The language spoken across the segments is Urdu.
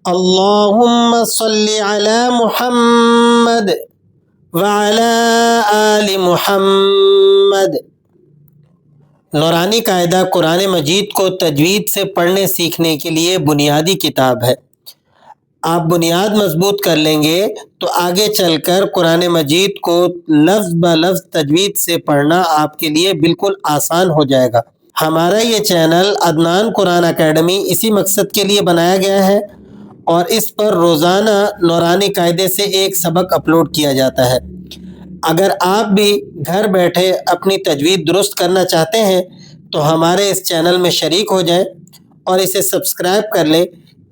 اللہم صلی علی محمد وعلی آل محمد۔ نورانی قاعدہ قرآن مجید کو تجوید سے پڑھنے سیکھنے کے لیے بنیادی کتاب ہے۔ آپ بنیاد مضبوط کر لیں گے تو آگے چل کر قرآن مجید کو لفظ بہ لفظ تجوید سے پڑھنا آپ کے لیے بالکل آسان ہو جائے گا۔ ہمارا یہ چینل عدنان قرآن اکیڈمی اسی مقصد کے لیے بنایا گیا ہے اور اس پر روزانہ نورانی قاعدے سے ایک سبق اپلوڈ کیا جاتا ہے۔ اگر آپ بھی گھر بیٹھے اپنی تجوید درست کرنا چاہتے ہیں تو ہمارے اس چینل میں شریک ہو جائیں اور اسے سبسکرائب کر لیں۔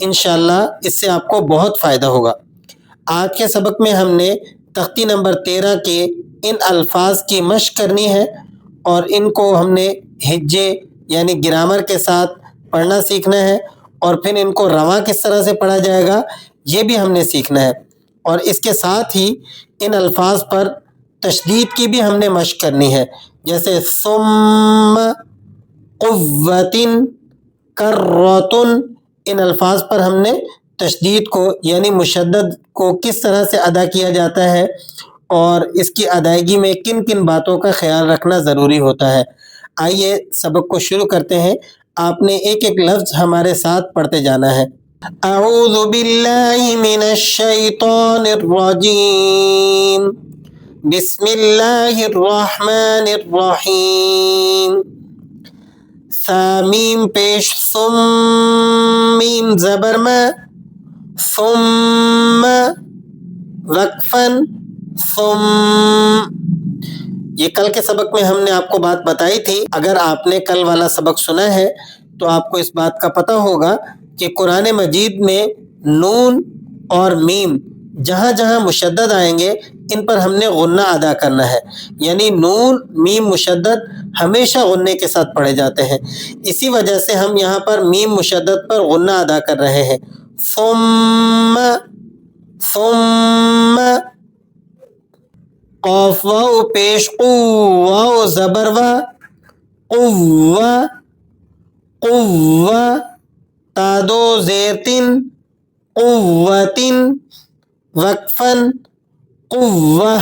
انشاءاللہ اس سے آپ کو بہت فائدہ ہوگا۔ آج کے سبق میں ہم نے تختی نمبر 13 کے ان الفاظ کی مشق کرنی ہے اور ان کو ہم نے ہجے یعنی گرامر کے ساتھ پڑھنا سیکھنا ہے اور پھر ان کو رواں کس طرح سے پڑھا جائے گا یہ بھی ہم نے سیکھنا ہے، اور اس کے ساتھ ہی ان الفاظ پر تشدید کی بھی ہم نے مشق کرنی ہے، جیسے ثم قوتن کرتن، ان الفاظ پر ہم نے تشدید کو یعنی مشدد کو کس طرح سے ادا کیا جاتا ہے اور اس کی ادائیگی میں کن کن باتوں کا خیال رکھنا ضروری ہوتا ہے۔ آئیے سبق کو شروع کرتے ہیں۔ آپ نے ایک ایک لفظ ہمارے ساتھ پڑھتے جانا ہے۔ اعوذ باللہ من الشیطان الرجیم، بسم اللہ الرحمن الرحیم۔ ثامیم پیش ثم، میم زبر ما، ثم وقفن ثم۔ یہ کل کے سبق میں ہم نے آپ کو بات بتائی تھی۔ اگر آپ نے کل والا سبق سنا ہے تو آپ کو اس بات کا پتہ ہوگا کہ قرآن مجید میں نون اور میم جہاں جہاں مشدد آئیں گے ان پر ہم نے غنہ ادا کرنا ہے، یعنی نون میم مشدد ہمیشہ غنے کے ساتھ پڑھے جاتے ہیں۔ اسی وجہ سے ہم یہاں پر میم مشدد پر غنہ ادا کر رہے ہیں۔ ثم، ثم، قاف واو پیش قو، واو زبر وا، قوہ، قوہ، تادو زیرتن، قوتن، وقفن، قوہ،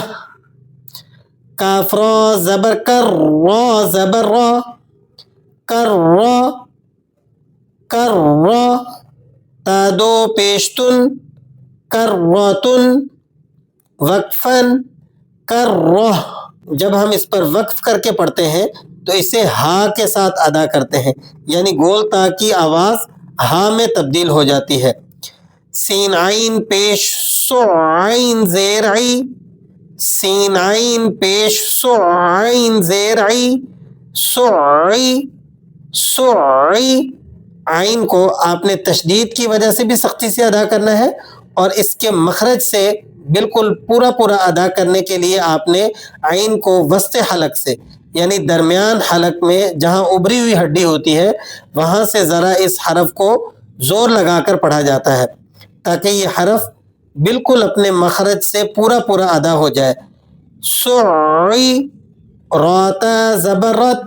کاف را زبر کر، را زبر را، کر را، کر را، تادو پیشتن، کرتن، وقفن، کرہ۔ جب ہم اس پر وقف کر کے پڑھتے ہیں تو اسے ہا کے ساتھ ادا کرتے ہیں، یعنی گول تا کی آواز ہا میں تبدیل ہو جاتی ہے۔ سین عین پیش سو عین زیر عی، سین عین پیش سو عین زیر عی، سعی، سعی۔ عین کو آپ نے تشدید کی وجہ سے بھی سختی سے ادا کرنا ہے اور اس کے مخرج سے بالکل پورا پورا ادا کرنے کے لیے آپ نے عین کو وسط حلق سے یعنی درمیان حلق میں جہاں ابری ہوئی ہڈی ہوتی ہے وہاں سے ذرا اس حرف کو زور لگا کر پڑھا جاتا ہے تاکہ یہ حرف بالکل اپنے مخرج سے پورا پورا ادا ہو جائے۔ سعی، راتا زبرت،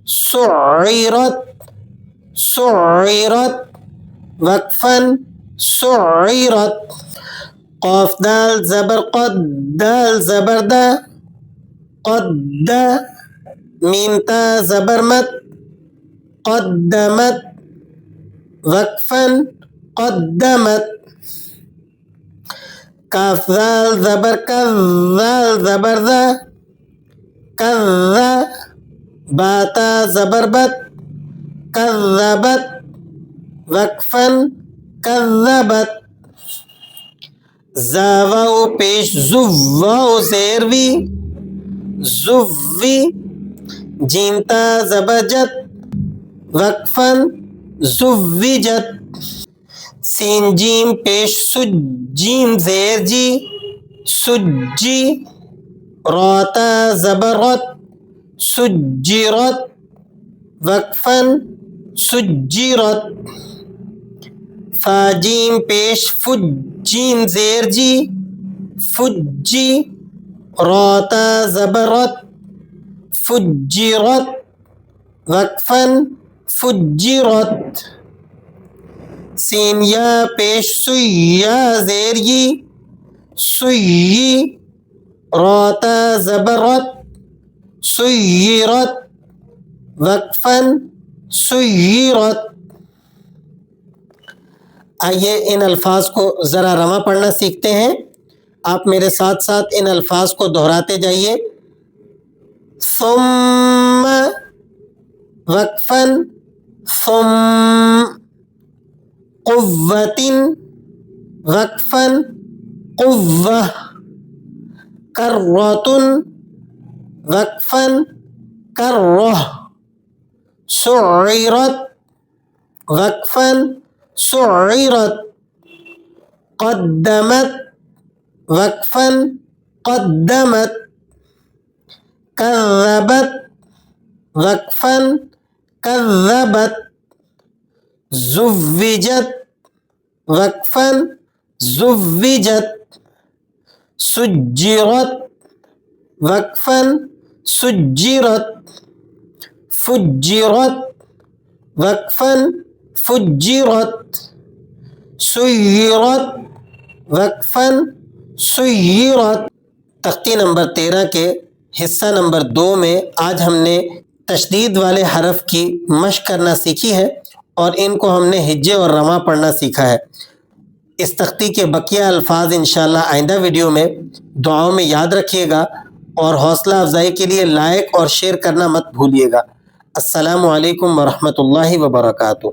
سعیرت، سعیرت، وقفن، سعیرت۔ قاف دال زبر قد، دال زبر دا، قد، میم تا زبر مت، قدمت، وقفن، قدمت۔ کاف ذال زبر کذ، ذال زبر ذا، کذ، باتا زبر بت، کذبت، وقفن، کذبت۔ زا واو پیش زو، واو زیر وی، زوی، جیم تا زبر جت، وقفن، زوجت۔ سین جیم پیش سج، جیم زیر جی، سجی، راتا زبر رت، سجرت، وقفن، سجرت۔ فا جیم پیش فج، جیم زیر جی، فجی، راتا زبر رت، فجرت، وقفن، فجرت۔ سین یا پیش سوی یا زیر ی سوی راتا زبر رت سیرت وقفاً سیرت. آئیے ان الفاظ کو ذرا رواں پڑھنا سیکھتے ہیں. آپ میرے ساتھ ساتھ ان الفاظ کو دہراتے جائیے. ثم وقفاً ثم قوة وقفاً قوة کرة وقفاً کرة سعرت وقفاً سعرت قدمت وقفاً قدمت كذبت وقفاً كذبت زوجت وقفاً زوجت سجرت وقفاً سجرت فجرت وقفاً فجرت سیرت وقفاً سیرت. تختی نمبر 13 کے حصہ نمبر 2 میں آج ہم نے تشدید والے حرف کی مشق کرنا سیکھی ہے اور ان کو ہم نے ہجے اور رواں پڑھنا سیکھا ہے. اس تختی کے بقیہ الفاظ انشاءاللہ آئندہ ویڈیو میں دعاؤں میں یاد رکھیے گا اور حوصلہ افزائی کے لیے لائک اور شیئر کرنا مت بھولیے گا. السلام علیکم ورحمۃ اللہ وبرکاتہ.